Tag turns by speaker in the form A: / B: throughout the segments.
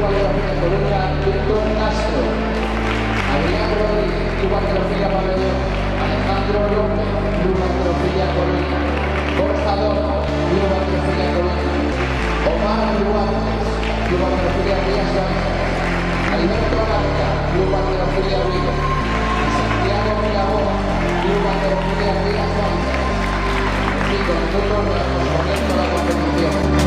A: Club Alterofilia Coruña, Víctor Castro. Adrián Rodríguez, Club Alterofilia Pabellón. Alejandro López, Club Alterofilia Coruña. Borja Dono, Club Alterofilia Coruña. Omar Duarte, Club Alterofilia Rías Baixas. Alberto García, Club Alterofilia Vigo. Santiago Mirabó, Club Alterofilia Rías Baixas. 5 minutos de comienzo de la competición.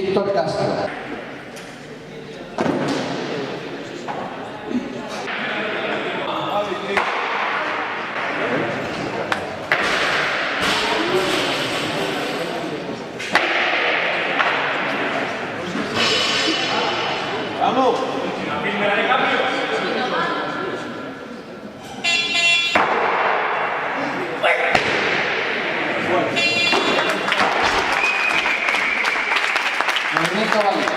A: Víctor Castro.
B: ¡Vamos!
A: Movimiento válido.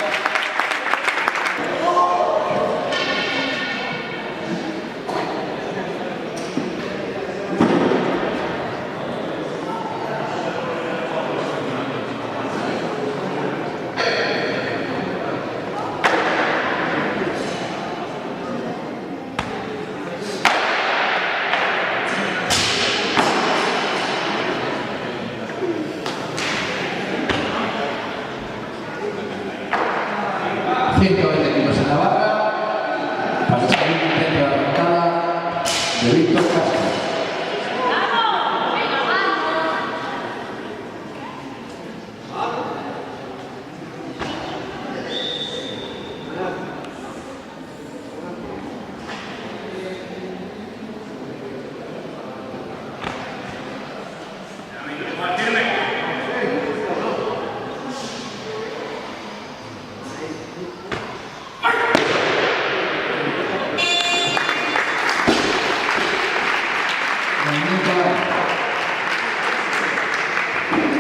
A: kilos en la barra para el segundo intento de arrancada de Víctor Castro.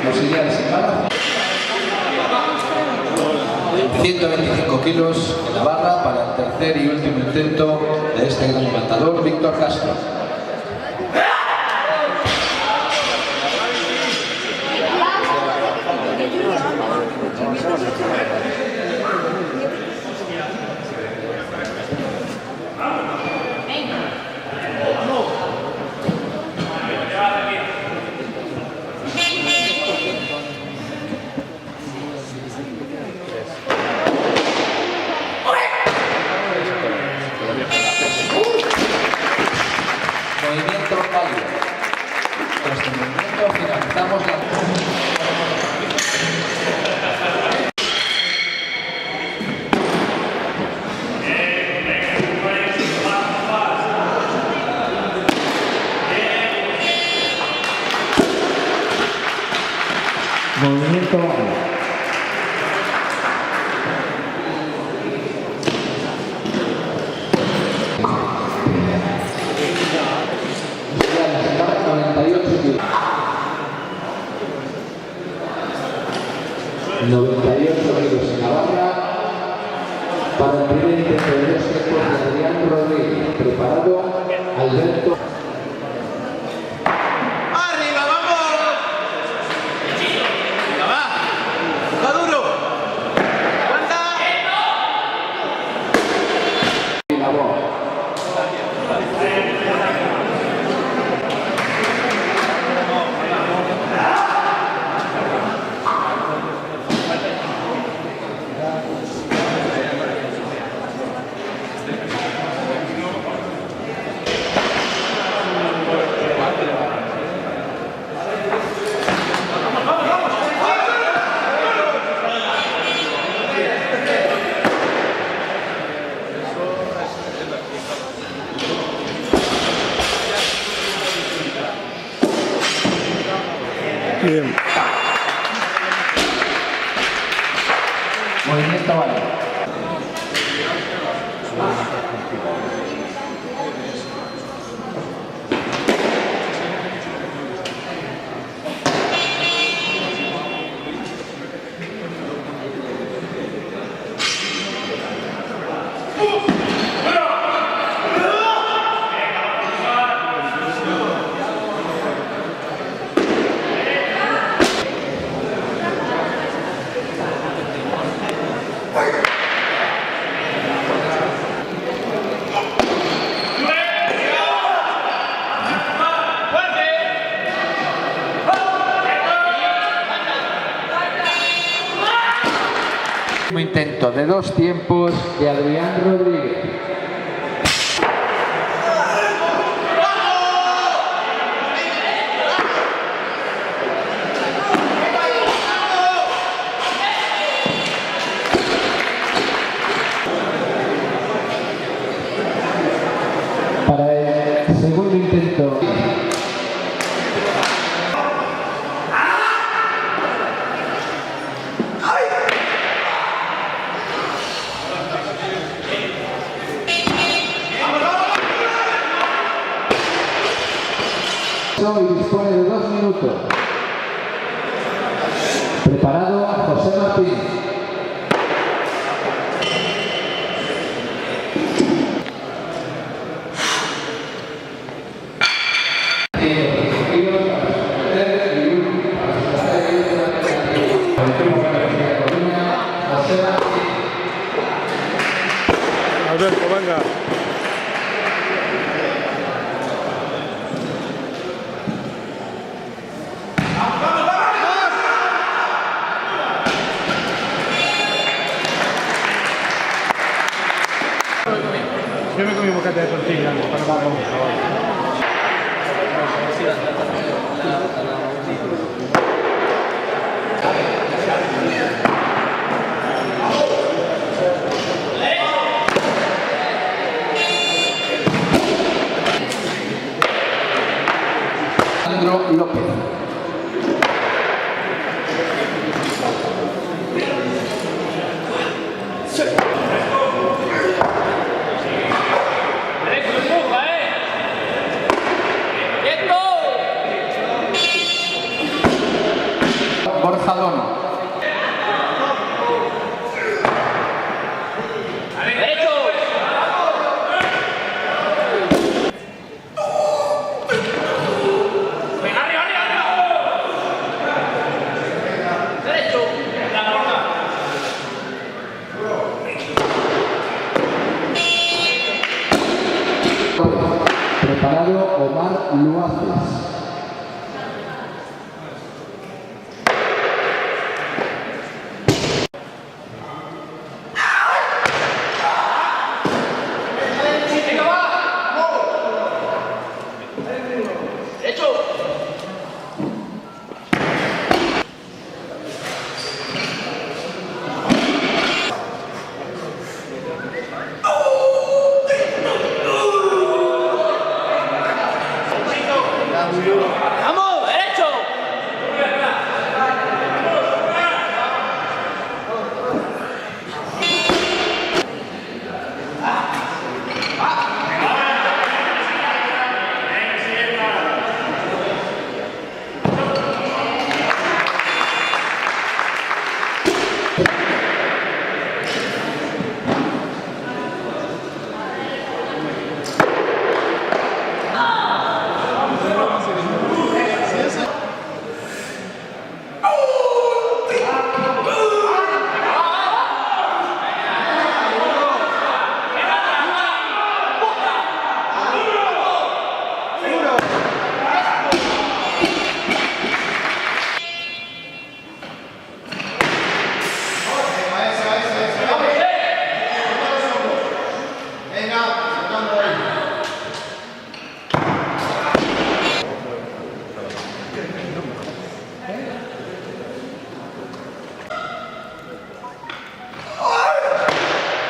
A: Auxiliares en barra. 125 kilos en la barra para el tercer y último intento de este gran levantador, Víctor Castro. Movimiento válido. Tras este movimiento finalizamos la... Movimiento válido. Kilos en la barra para el primer intento de los tiempos de Adrián Rodríguez. Preparado Alberto.
B: ¡Arriba, vamos! ¡Venga, va! ¡Va duro! ¡Aguanta!
C: Bien.
A: Movimiento válido. Intento de 2 tiempos de Adrián Rodríguez. Y dispone de 2 minutos. Preparado José Martín.
C: Alberto, venga. Yo me comí un bocata de tortilla para abajo.
A: Alejandro López. Borja Dono. Preparado Omar Luaces.
B: ¡Vamos! ¡Derecho!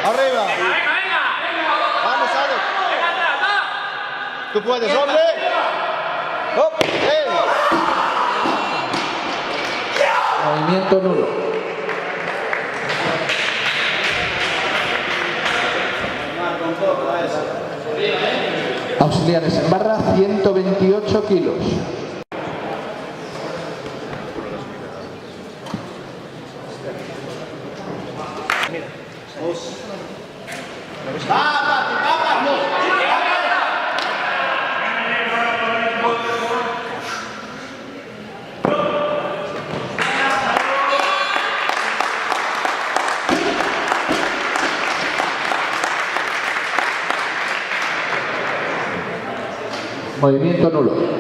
C: ¡Arriba! ¡Vamos, Alex! ¡Tú puedes, hombre! ¡Hop! ¡Ey!
A: Movimiento nulo. Auxiliares en barra 128 kilos. Movimiento nulo.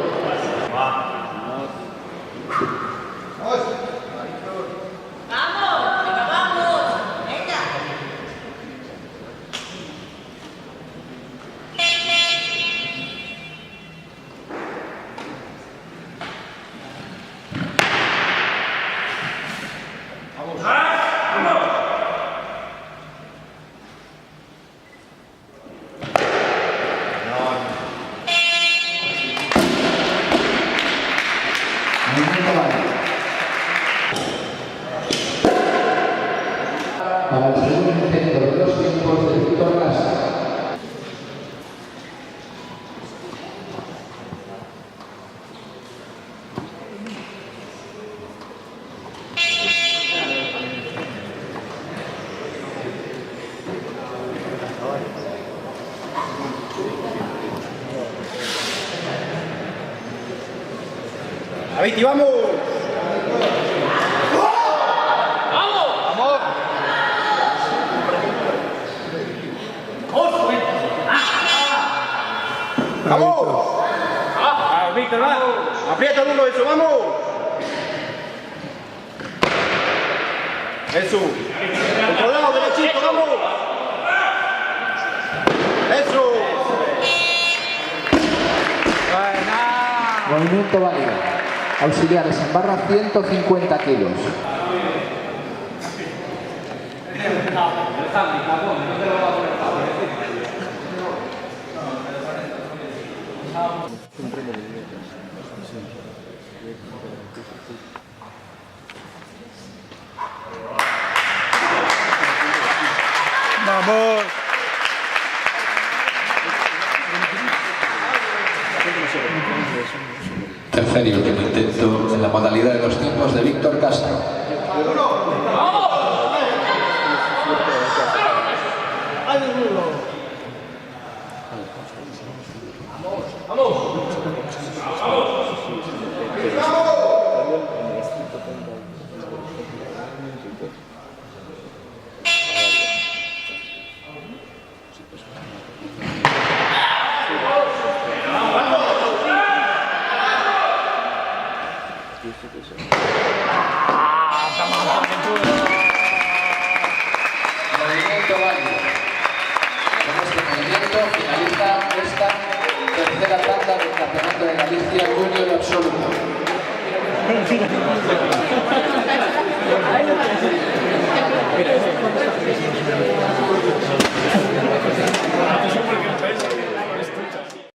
A: Para el segundo intento de 2 tiempos de Víctor Lasa.
C: David, vamos. ¡Vamos! ¡Ah, Víctor, va! ¡Aprieta el uno, eso, vamos! ¡Eso! ¡Controlado, derechito, vamos! ¡Eso!
A: Movimiento válido. Auxiliares en barra 150 kilos.
C: ¡Vamos!
D: Tercer y último intento en la modalidad de los tiempos de Víctor Castro.
B: ¡Vamos!